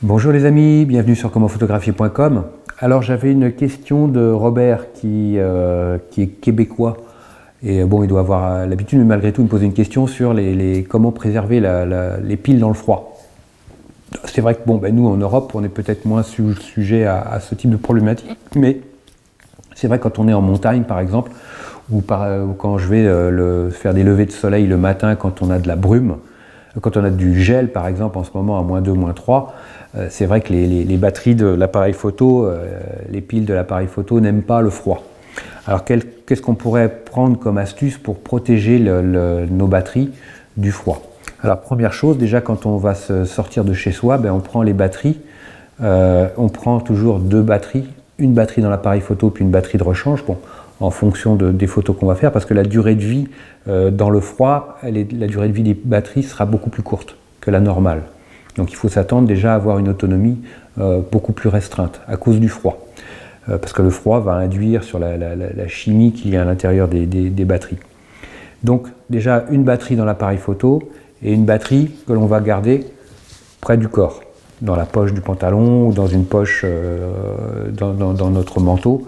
Bonjour les amis, bienvenue sur commentphotographier.com. Alors j'avais une question de Robert qui est québécois et bon, il doit avoir l'habitude, mais malgré tout il me posait une question sur comment préserver les piles dans le froid. C'est vrai que bon, nous en Europe on est peut-être moins sujet à ce type de problématique, mais c'est vrai quand on est en montagne par exemple, ou quand je vais faire des levées de soleil le matin quand on a de la brume, quand on a du gel par exemple en ce moment à -2, -3, c'est vrai que les batteries de l'appareil photo, les piles de l'appareil photo n'aiment pas le froid. Alors qu'est-ce qu'on pourrait prendre comme astuce pour protéger nos batteries du froid? Alors première chose, déjà quand on va se sortir de chez soi, on prend les batteries, on prend toujours deux batteries, une batterie dans l'appareil photo puis une batterie de rechange, en fonction des photos qu'on va faire, parce que la durée de vie dans le froid, la durée de vie des batteries sera beaucoup plus courte que la normale. Donc il faut s'attendre déjà à avoir une autonomie beaucoup plus restreinte à cause du froid. Parce que le froid va induire sur la chimie qu'il y a à l'intérieur des batteries. Donc déjà une batterie dans l'appareil photo et une batterie que l'on va garder près du corps, dans la poche du pantalon ou dans une poche dans notre manteau.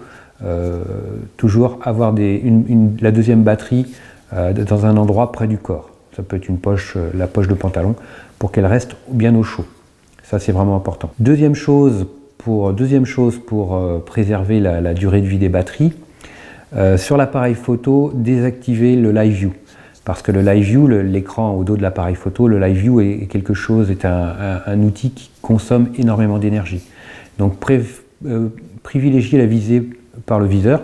Toujours avoir la deuxième batterie dans un endroit près du corps. Ça peut être la poche de pantalon, pour qu'elle reste bien au chaud. Ça c'est vraiment important. Deuxième chose pour préserver la durée de vie des batteries, sur l'appareil photo, désactiver le Live View. Parce que le Live View, l'écran au dos de l'appareil photo, le Live View est un outil qui consomme énormément d'énergie. Donc privilégiez la visée par le viseur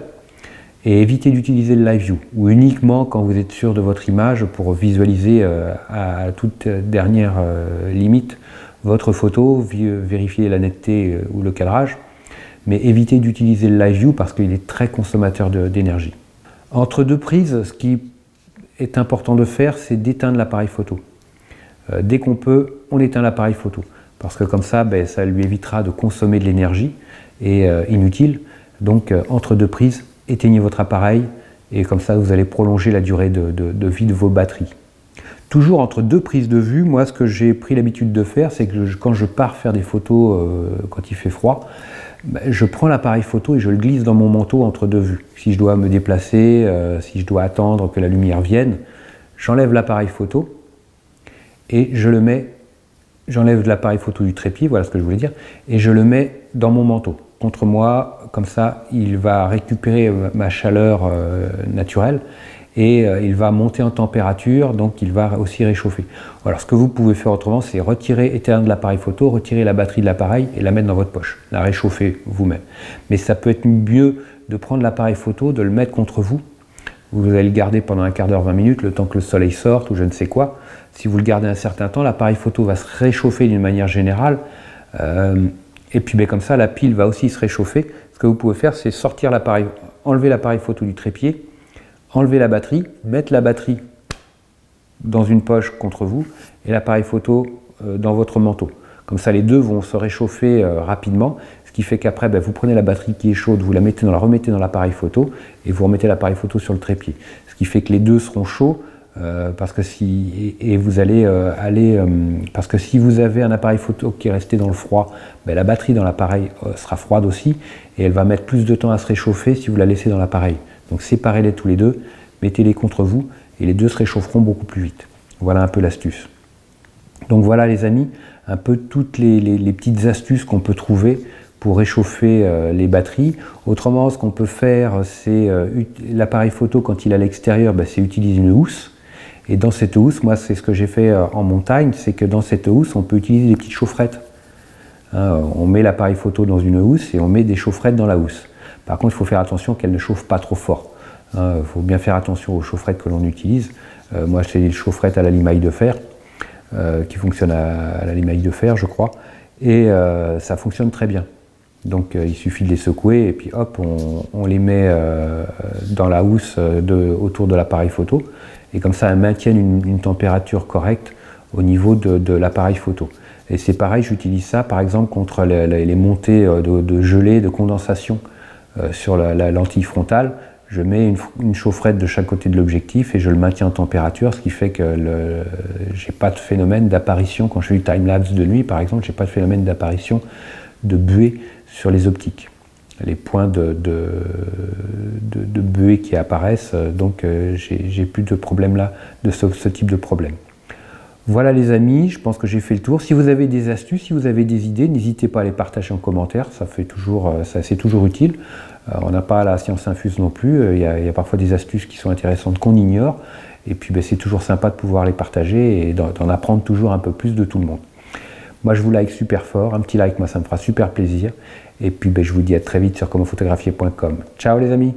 et évitez d'utiliser le Live View, ou uniquement quand vous êtes sûr de votre image pour visualiser à toute dernière limite votre photo, vérifier la netteté ou le cadrage, mais évitez d'utiliser le Live View parce qu'il est très consommateur d'énergie. Entre deux prises, ce qui est important de faire, c'est d'éteindre l'appareil photo. Dès qu'on peut, on éteint l'appareil photo, parce que comme ça, ça lui évitera de consommer de l'énergie et inutile. Donc entre deux prises, éteignez votre appareil et comme ça vous allez prolonger la durée de vie de vos batteries. Toujours entre deux prises de vue, moi ce que j'ai pris l'habitude de faire, c'est que quand je pars faire des photos quand il fait froid, je prends l'appareil photo et je le glisse dans mon manteau entre deux vues. Si je dois me déplacer, si je dois attendre que la lumière vienne, j'enlève l'appareil photo et j'enlève l'appareil photo du trépied, voilà ce que je voulais dire, et je le mets dans mon manteau contre moi, comme ça il va récupérer ma chaleur naturelle et il va monter en température, donc il va aussi réchauffer. Alors ce que vous pouvez faire autrement, c'est éteindre l'appareil photo, retirer la batterie de l'appareil et la mettre dans votre poche, la réchauffer vous-même. Mais ça peut être mieux de prendre l'appareil photo, de le mettre contre vous. Vous allez le garder pendant un quart d'heure, 20 minutes, le temps que le soleil sorte ou je ne sais quoi. Si vous le gardez un certain temps, l'appareil photo va se réchauffer d'une manière générale. Et puis comme ça, la pile va aussi se réchauffer. Ce que vous pouvez faire, c'est enlever l'appareil photo du trépied, enlever la batterie, mettre la batterie dans une poche contre vous et l'appareil photo dans votre manteau. Comme ça, les deux vont se réchauffer rapidement, ce qui fait qu'après, vous prenez la batterie qui est chaude, vous la remettez dans l'appareil photo et vous remettez l'appareil photo sur le trépied. Ce qui fait que les deux seront chauds. Parce que si vous avez un appareil photo qui est resté dans le froid, la batterie dans l'appareil sera froide aussi et elle va mettre plus de temps à se réchauffer si vous la laissez dans l'appareil. Donc séparez-les tous les deux, mettez-les contre vous et les deux se réchaufferont beaucoup plus vite. Voilà un peu l'astuce. Donc voilà les amis, un peu toutes les petites astuces qu'on peut trouver pour réchauffer les batteries. Autrement, ce qu'on peut faire, c'est l'appareil photo quand il est à l'extérieur, c'est utiliser une housse. Et dans cette housse, moi c'est ce que j'ai fait en montagne, c'est que dans cette housse, on peut utiliser des petites chaufferettes. On met l'appareil photo dans une housse et on met des chaufferettes dans la housse. Par contre, il faut faire attention qu'elles ne chauffent pas trop fort. Il faut bien faire attention aux chaufferettes que l'on utilise. Moi, c'est des chaufferettes à la limaille de fer, qui fonctionnent à la limaille de fer, je crois. Et ça fonctionne très bien. Donc il suffit de les secouer et puis hop, on les met dans la housse autour de l'appareil photo. Et comme ça, elles maintiennent une température correcte au niveau de l'appareil photo. Et c'est pareil, j'utilise ça par exemple contre les montées de gelée, de condensation sur la lentille frontale. je mets une chaufferette de chaque côté de l'objectif et je le maintiens en température, ce qui fait que j'ai pas de phénomène d'apparition, quand je fais du time-lapse de nuit par exemple, j'ai pas de phénomène d'apparition de buée sur les optiques. Les points de buée qui apparaissent, donc j'ai plus de problème là, de ce type de problème. Voilà les amis, je pense que j'ai fait le tour. Si vous avez des astuces, si vous avez des idées, n'hésitez pas à les partager en commentaire, c'est toujours utile. On n'a pas la science infuse non plus, il y a parfois des astuces qui sont intéressantes qu'on ignore, et puis c'est toujours sympa de pouvoir les partager et d'en apprendre toujours un peu plus de tout le monde. Moi je vous like super fort, un petit like, moi ça me fera super plaisir, et puis je vous dis à très vite sur commentphotographier.com. Ciao les amis!